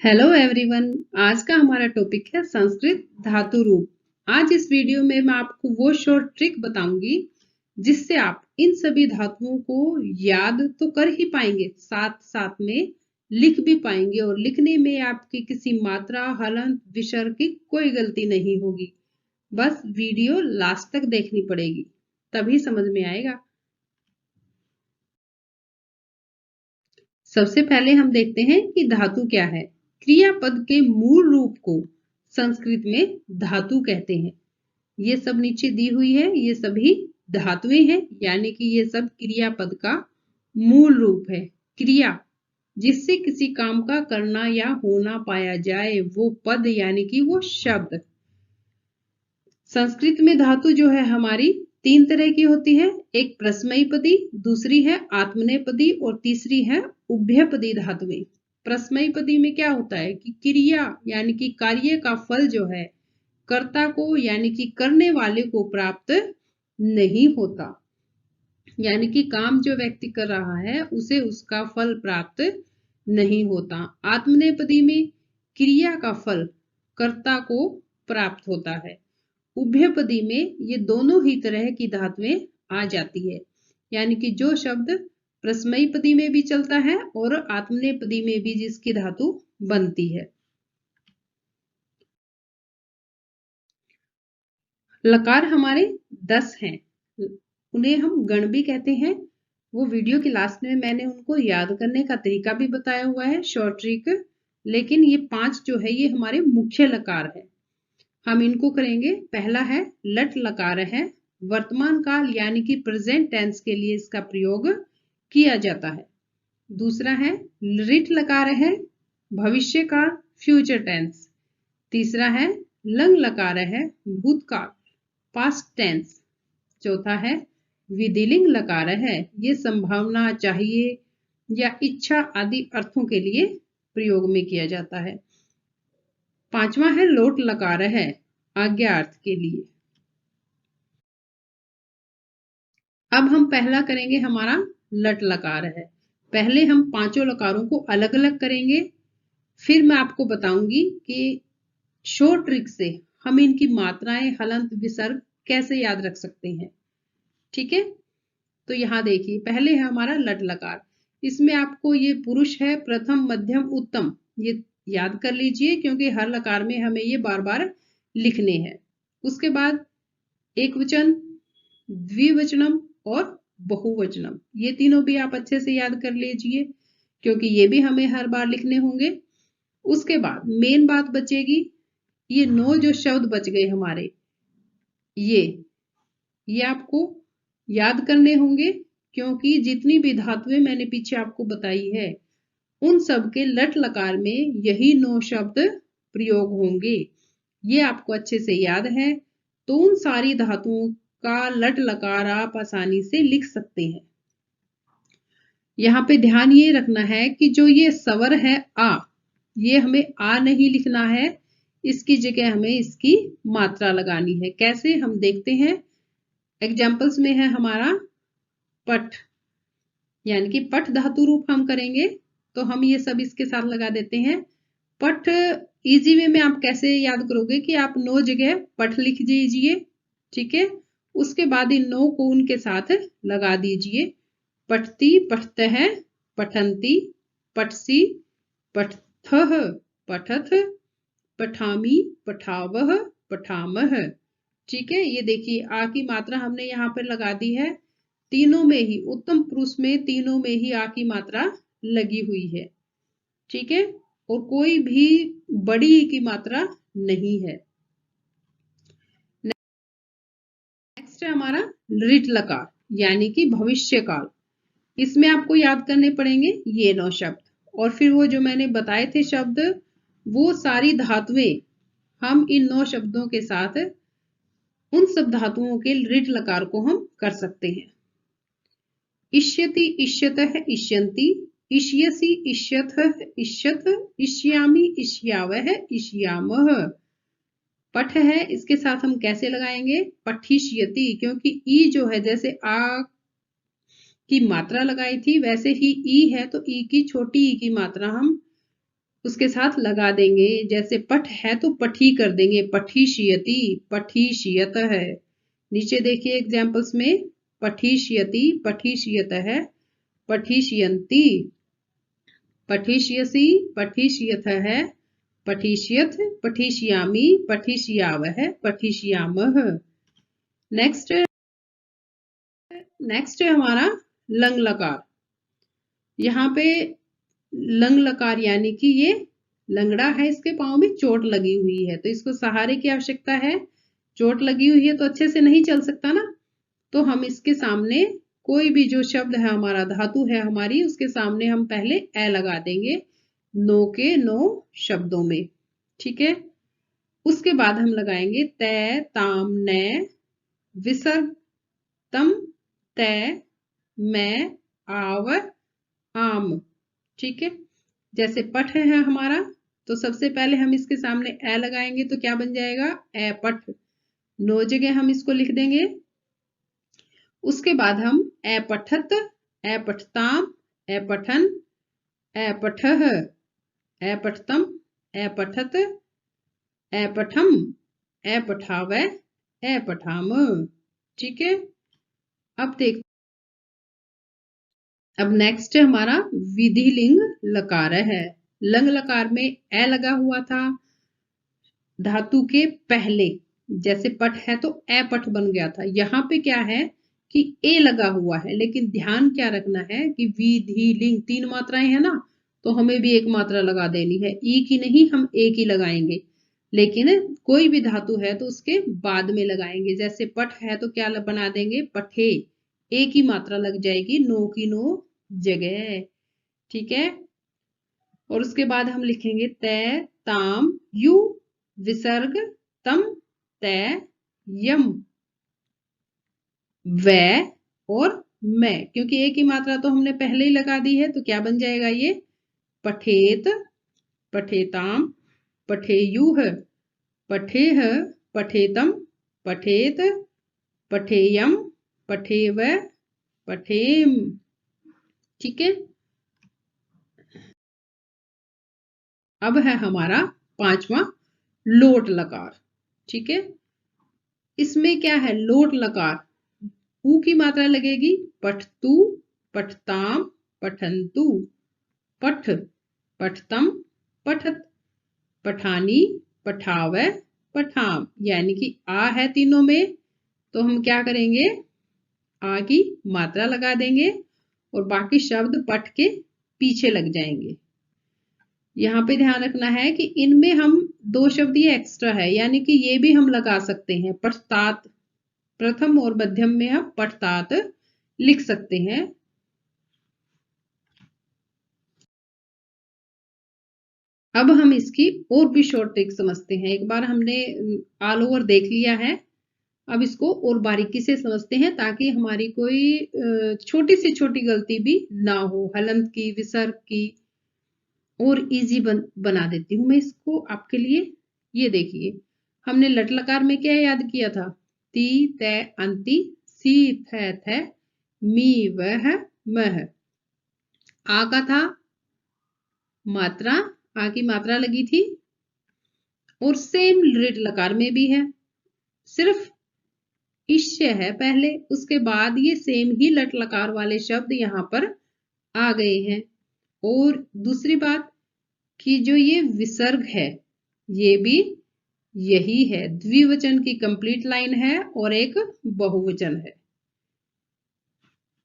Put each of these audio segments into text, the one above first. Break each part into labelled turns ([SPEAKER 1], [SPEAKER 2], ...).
[SPEAKER 1] Hello everyone. आज का हमारा टॉपिक है संस्कृत धातु रूप। आज इस वीडियो में मैं आपको वो शॉर्ट ट्रिक बताऊंगी जिससे आप इन सभी धातुओं को याद तो कर ही पाएंगे, साथ साथ में लिख भी पाएंगे और लिखने में आपकी किसी मात्रा, हलन, विसर्ग की कोई गलती नहीं होगी। बस वीडियो लास्ट तक देखनी पड़ेगी, तभी समझ में आएगा। सबसे पहले हम देखते हैं कि धातु क्या है। क्रियापद के मूल रूप को संस्कृत में धातु कहते हैं। ये सब नीचे दी हुई है, ये सभी धातुएं हैं, यानी कि ये सब क्रियापद का मूल रूप है। क्रिया जिससे किसी काम का करना या होना पाया जाए, वो पद यानी कि वो शब्द। संस्कृत में धातु जो है हमारी तीन तरह की होती है। एक प्रश्मयीपदी, दूसरी है आत्मनेपदी और तीसरी है उभयपदी धातुएं। प्रश्मयीपदी में क्या होता है कि क्रिया यानी कि कार्य का फल जो है कर्ता को यानी कि करने वाले को प्राप्त नहीं होता, यानी कि काम जो व्यक्ति कर रहा है उसे उसका फल प्राप्त नहीं होता। आत्मनेपदी में क्रिया का फल कर्ता को प्राप्त होता है। उभयपदी में ये दोनों ही तरह की धातुएं आ जाती है, यानी कि जो शब्द प्रश्मयीपदी में भी चलता है और आत्मनेपदी में भी जिसकी धातु बनती है। लकार हमारे 10 हैं, उन्हें हम गण भी कहते हैं। वो वीडियो के लास्ट में मैंने उनको याद करने का तरीका भी बताया हुआ है, शॉर्ट ट्रिक। लेकिन ये 5 जो है ये हमारे मुख्य लकार है। हम इनको करेंगे। पहला है लट लकार है, वर्तमान काल यानी कि प्रेजेंट टेंस के लिए इसका प्रयोग किया जाता है। दूसरा है लिट लकार है, भविष्य काल, फ्यूचर टेंस। तीसरा है लंग लकार है, भूतकाल, पास्ट टेंस। चौथा है विधिलिंग लकार है, ये संभावना, चाहिए या इच्छा आदि अर्थों के लिए प्रयोग में किया जाता है। पांचवा है लोट लकार है, आज्ञा अर्थ के लिए। अब हम पहला करेंगे, हमारा लट लकार है। पहले हम पांचों लकारों को अलग अलग करेंगे, फिर मैं आपको बताऊंगी कि शॉर्ट ट्रिक से हम इनकी मात्राएं, हलंत, विसर्ग कैसे याद रख सकते हैं। ठीक है, तो यहां देखिए पहले है हमारा लट लकार। इसमें आपको ये पुरुष है, प्रथम, मध्यम, उत्तम, ये याद कर लीजिए क्योंकि हर लकार में हमें ये बार बार लिखने हैं। उसके बाद एक वचन, द्विवचनम और बहुवचनम, ये तीनों भी आप अच्छे से याद कर लीजिए क्योंकि ये भी हमें हर बार लिखने होंगे। उसके बाद मेन बात बचेगी, ये 9 जो शब्द बच गए हमारे, ये आपको याद करने होंगे क्योंकि जितनी भी धातुएं मैंने पीछे आपको बताई है उन सब के लट लकार में यही 9 शब्द प्रयोग होंगे। ये आपको अच्छे से याद है तो उन सारी धातुओं का लट लकार आप आसानी से लिख सकते हैं। यहाँ पे ध्यान ये रखना है कि जो ये स्वर है आ, ये हमें आ नहीं लिखना है, इसकी जगह हमें इसकी मात्रा लगानी है। कैसे, हम देखते हैं। एग्जाम्पल्स में है हमारा पठ, यानी कि पठ धातु रूप हम करेंगे तो हम ये सब इसके साथ लगा देते हैं। पठ इजी वे में आप कैसे याद करोगे कि आप 9 जगह पठ लिख दीजिए। ठीक है, उसके बाद इन 9 को उनके साथ लगा दीजिए। पठती, पठतः, पठंती, पठसी, पठथः, पठथ, पठामी, पठावह, पठामह। ठीक है, ये देखिए आ की मात्रा हमने यहाँ पर लगा दी है। तीनों में ही, उत्तम पुरुष में तीनों में ही आ की मात्रा लगी हुई है। ठीक है, और कोई भी बड़ी ई की मात्रा नहीं है। नेक्स्ट है हमारा लिट लकार यानी कि भविष्य काल। इसमें आपको याद करने पड़ेंगे ये 9 शब्द, और फिर वो जो मैंने बताए थे शब्द, वो सारी धातुएं हम इन 9 शब्दों के साथ उन सब धातुओं के लिट लकार को हम कर सकते हैं। इष्यति, इष्यतः, इष्यन्ति, इष्यसि, इष्यथः, इष्यथ, इष्यामि, इष्यावः, इष्यामः। पठ है, इसके साथ हम कैसे लगाएंगे, पठिष्यति, क्योंकि ई जो है जैसे आ की मात्रा लगाई थी वैसे ही ई है तो ई की छोटी ई की मात्रा हम उसके साथ लगा देंगे। जैसे पठ है तो पठी कर देंगे, पठीष्यति, पठीष्यत है। नीचे देखिए एग्जाम्पल्स में, पठीष्यति, पठीष्यत है, पठीष्यन्ति, पठिष्यसि, पठिष्यथ है, पठिष्यथ, पठिष्यामि, पठिष्यावः, पठिष्यामः। नेक्स्ट नेक्स्ट है हमारा लंग लकार। यहाँ पे लंग लकार यानी कि ये लंगड़ा है, इसके पांव में चोट लगी हुई है, तो इसको सहारे की आवश्यकता है। चोट लगी हुई है तो अच्छे से नहीं चल सकता ना, तो हम इसके सामने कोई भी जो शब्द है हमारा, धातु है हमारी, उसके सामने हम पहले ए लगा देंगे, नो के नो शब्दों में। ठीक है, उसके बाद हम लगाएंगे तय, ताम, न, विसर्ग, तम, तय, मैं, आव, आम। ठीक है, जैसे पठ है हमारा, तो सबसे पहले हम इसके सामने ए लगाएंगे तो क्या बन जाएगा, ए पठ। नो जगह हम इसको लिख देंगे। उसके बाद हम ए पठत, ए पठताम, ए पठन, ए पठह, ए पठतम, ए पठत, ए पठम, ए पठाव, ए पठाम। ठीक है, अब देख, अब नेक्स्ट हमारा विधिलिंग लकार है। लंग लकार में ए लगा हुआ था धातु के पहले, जैसे पठ है तो ए पठ बन गया था। यहाँ पे क्या है कि ए लगा हुआ है, लेकिन ध्यान क्या रखना है कि विधिलिंग 3 मात्राएं है ना, तो हमें भी एक मात्रा लगा देनी है। ई की नहीं, हम ए की लगाएंगे, लेकिन कोई भी धातु है तो उसके बाद में लगाएंगे। जैसे पठ है तो क्या बना देंगे, पठे, ए की मात्रा लग जाएगी, नो की नो जगह। ठीक है, और उसके बाद हम लिखेंगे तय, ताम, यू, विसर्ग, तम, तय, यम, व और मैं। क्योंकि ए की मात्रा तो हमने पहले ही लगा दी है, तो क्या बन जाएगा ये, पठेत, पठेताम, पठेयुः, पठेह, पठेतम, पठेत, पठेयम, पठेव, पठेम। ठीक है, अब है हमारा 5वां लोट लकार। ठीक है, इसमें क्या है, लोट लकार, ऊ की मात्रा लगेगी, पठतु, पठताम, पठन्तु, पठ, पठतम, पठत, पठानी, पठाव, पठाम। यानी कि आ है तीनों में, तो हम क्या करेंगे, आ की मात्रा लगा देंगे और बाकी शब्द पठ के पीछे लग जाएंगे। यहाँ पे ध्यान रखना है कि इनमें हम 2 शब्द ये एक्स्ट्रा है, यानी कि ये भी हम लगा सकते हैं। पठतात, प्रथम और मध्यम में हम पठतात लिख सकते हैं। अब हम इसकी और भी शॉर्ट ट्रिक समझते हैं। एक बार हमने ऑल ओवर देख लिया है, अब इसको और बारीकी से समझते हैं, ताकि हमारी कोई छोटी से छोटी गलती भी ना हो। हलंत की, विसर्ग की, और इजी बना देती हूँ मैं इसको आपके लिए। ये देखिए, हमने लट लकार में क्या याद किया था, ती, तै, अंति, सी, थ, मी, वह, मह। आ का था मात्रा, आ की मात्रा लगी थी, और सेम लृट लकार में भी है, सिर्फ इश्य है पहले, उसके बाद ये सेम ही लट लकार वाले शब्द यहाँ पर आ गए हैं। और दूसरी बात कि जो ये विसर्ग है, ये भी यही है, द्विवचन की कंप्लीट लाइन है और एक बहुवचन है।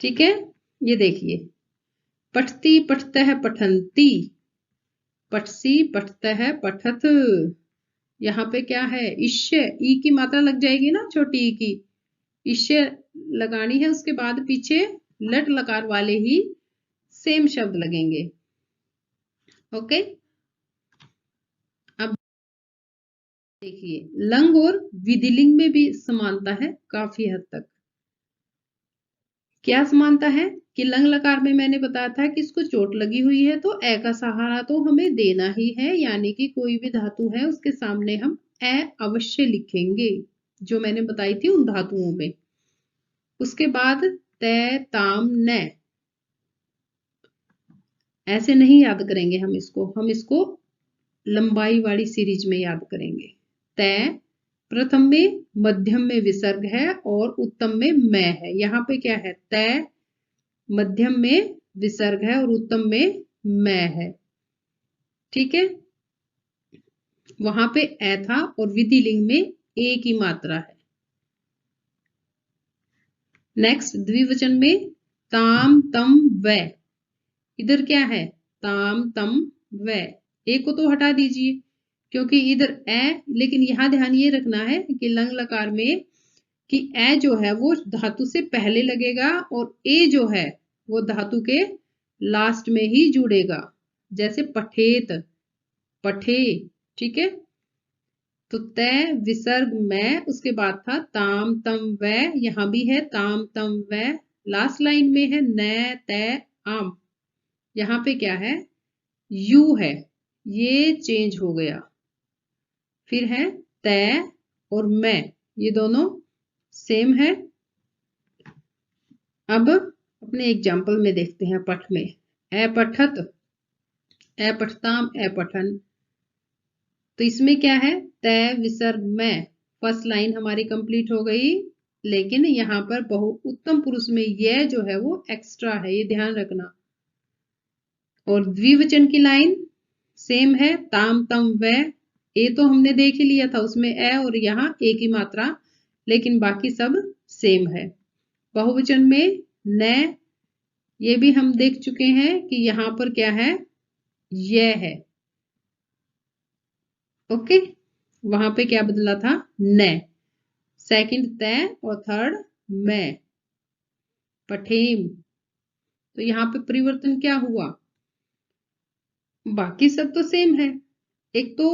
[SPEAKER 1] ठीक है, ये देखिए, पठती, पठतः, पठंती, पठसी, पठतः, पठत। यहाँ पे क्या है, इश्य, ई की मात्रा लग जाएगी ना, छोटी ई की, इश्य लगानी है, उसके बाद पीछे लट लकार वाले ही सेम शब्द लगेंगे। ओके, अब देखिए, लंग और विधिलिंग में भी समानता है काफी हद तक। क्या समानता है कि लंग लकार में मैंने बताया था कि इसको चोट लगी हुई है तो ए का सहारा तो हमें देना ही है, यानी कि कोई भी धातु है उसके सामने हम ए अवश्य लिखेंगे, जो मैंने बताई थी उन धातुओं में। उसके बाद तय, ताम, न, ऐसे नहीं याद करेंगे हम इसको लंबाई वाली सीरीज में याद करेंगे। तय प्रथम में, मध्यम में विसर्ग है और उत्तम में मैं है। यहाँ पे क्या है? तय मध्यम में विसर्ग है और उत्तम में मैं है। ठीक है, वहां पे ए था और विधिलिंग में ए की मात्रा है। नेक्स्ट, द्विवचन में ताम तम वै। इधर क्या है? ताम तम वै। ए को तो हटा दीजिए क्योंकि इधर ए, लेकिन यहां ध्यान ये रखना है कि लंग लकार में कि ए जो है वो धातु से पहले लगेगा और ए जो है वो धातु के लास्ट में ही जुड़ेगा, जैसे पठेत, पठे। ठीक है, तो तय विसर्ग मैं, उसके बाद था ताम तम वै, यहां भी है ताम तम वै। लास्ट लाइन में है न तय आम, यहां पे क्या है? यू है, ये चेंज हो गया। फिर है तय और मैं, ये दोनों सेम है। अब अपने एग्जाम्पल में देखते हैं। पठ में ए पठत, ए पठताम, ए पठन। तो इसमें क्या है? तय विसर्ग मैं, फर्स्ट लाइन हमारी कंप्लीट हो गई। लेकिन यहाँ पर बहु उत्तम पुरुष में यह जो है वो एक्स्ट्रा है, ये ध्यान रखना। और द्विवचन की लाइन सेम है, ताम तम वै। ए तो हमने देख ही लिया था, उसमें ए और यहाँ ए की मात्रा, लेकिन बाकी सब सेम है। बहुवचन में न, ये भी हम देख चुके हैं कि यहां पर क्या है? यह है। ओके, वहां पे क्या बदला था? न। सेकंड तय और थर्ड मैं, पठेम। तो यहाँ पे परिवर्तन क्या हुआ? बाकी सब तो सेम है। एक तो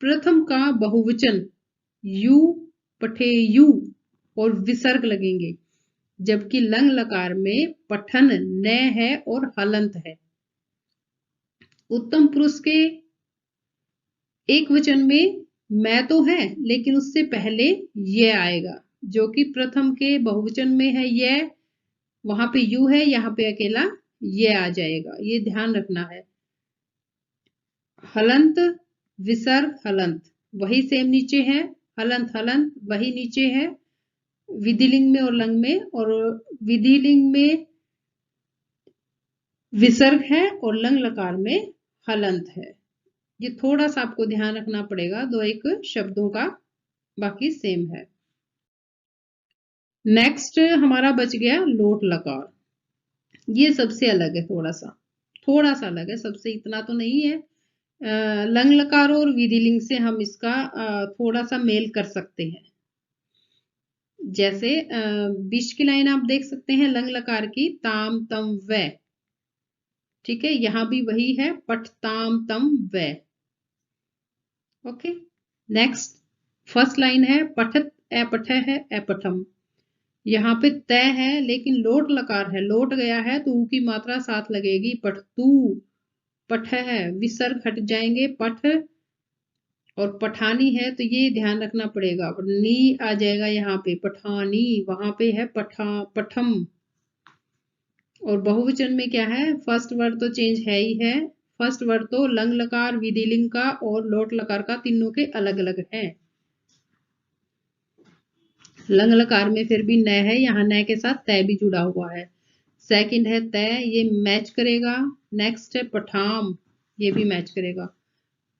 [SPEAKER 1] प्रथम का बहुवचन यू, पठेयू और विसर्ग लगेंगे, जबकि लंग लकार में पठन न है और हलंत है। उत्तम पुरुष के एक वचन में मैं तो है, लेकिन उससे पहले ये आएगा, जो कि प्रथम के बहुवचन में है ये, वहां पे यू है, यहाँ पे अकेला ये आ जाएगा, ये ध्यान रखना है। हलंत विसर्ग हलंत वही सेम नीचे है, हलंत हलंत वही नीचे है, विधिलिंग में और लंग में। और विधिलिंग में विसर्ग है और लंग लकार में हलंत है। ये थोड़ा सा आपको ध्यान रखना पड़ेगा दो एक शब्दों का, बाकी सेम है। नेक्स्ट हमारा बच गया लोट लकार। ये सबसे अलग है, थोड़ा सा अलग है सबसे, इतना तो नहीं है। लंग लकार और विधिलिंग से हम इसका थोड़ा सा मेल कर सकते हैं। जैसे बीच की लाइन आप देख सकते हैं लंग लकार की, ताम तम वै। ठीक है, यहां भी वही है, पठ ताम तम वै। ओके, नेक्स्ट फर्स्ट लाइन है पठत ए पठ है ए पठम। यहाँ पे तय है लेकिन लोट लकार है, लोट गया है तो ऊ की मात्रा साथ लगेगी, पठतू। पठ है, विसर्ग हट जाएंगे, पठ और पठानी है तो ये ध्यान रखना पड़ेगा, नी आ जाएगा यहाँ पे, पठानी, वहां पे है पठा पठम। और बहुवचन में क्या है? फर्स्ट वर्ड तो चेंज है ही है, फर्स्ट वर्ड तो लंग लकार विधिलिंग का और लोट लकार का तीनों के अलग अलग है। लंग लकार में फिर भी न है, यहाँ न के साथ तय भी जुड़ा हुआ है। सेकंड है तय, ये मैच करेगा। नेक्स्ट है पठाम, ये भी मैच करेगा।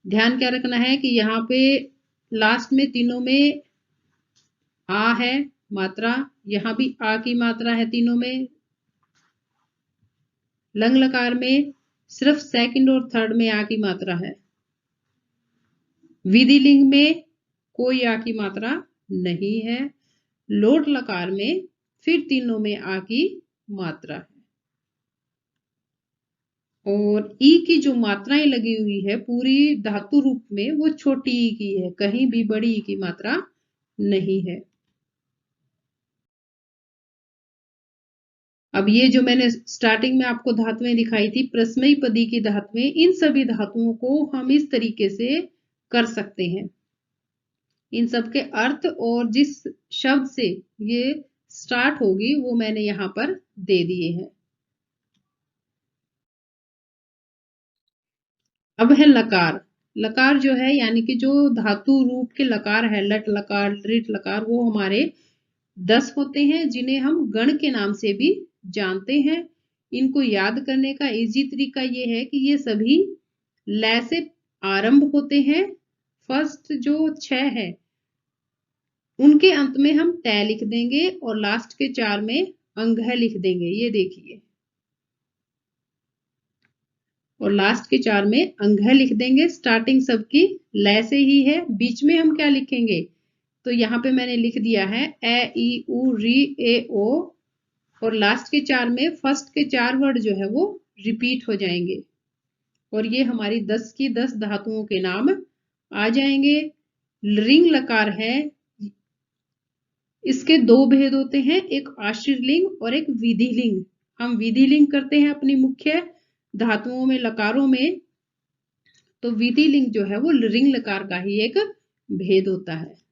[SPEAKER 1] ध्यान क्या रखना है कि यहाँ पे लास्ट में तीनों में आ है मात्रा, यहाँ भी आ की मात्रा है तीनों में। लंग लकार में सिर्फ सेकंड और थर्ड में आ की मात्रा है। विधिलिंग में कोई आ की मात्रा नहीं है। लोट लकार में फिर तीनों में आ की मात्रा है। और ई की जो मात्राएं लगी हुई है पूरी धातु रूप में, वो छोटी ई की है, कहीं भी बड़ी ई की मात्रा नहीं है। अब ये जो मैंने स्टार्टिंग में आपको धातुएं दिखाई थी, प्रश्मयी पदी की धातुएं, इन सभी धातुओं को हम इस तरीके से कर सकते हैं। इन सब के अर्थ और जिस शब्द से ये स्टार्ट होगी वो मैंने यहां पर दे दिए हैं। अब है लकार। लकार जो है यानी कि जो धातु रूप के लकार है, लट लकार, लृट लकार, वो हमारे 10 होते हैं, जिन्हें हम गण के नाम से भी जानते हैं। इनको याद करने का इजी तरीका ये है कि ये सभी लय से आरंभ होते हैं। फर्स्ट जो 6 है उनके अंत में हम तय लिख देंगे और लास्ट के 4 में अंगह लिख देंगे, ये देखिए। और लास्ट के 4 में अंगह लिख देंगे। स्टार्टिंग सबकी लय से ही है। बीच में हम क्या लिखेंगे, तो यहाँ पे मैंने लिख दिया है ए ई उ री ए ओ, और लास्ट के 4 में फर्स्ट के 4 वर्ड जो है वो रिपीट हो जाएंगे और ये हमारी 10 की 10 धातुओं के नाम आ जाएंगे। लिंग लकार है, इसके 2 भेद होते हैं, एक आश्रित लिंग और एक विधि लिंग। हम विधि लिंग करते हैं अपनी मुख्य धातुओं में, लकारों में, तो विधि लिंग जो है वो लिंग लकार का ही एक भेद होता है।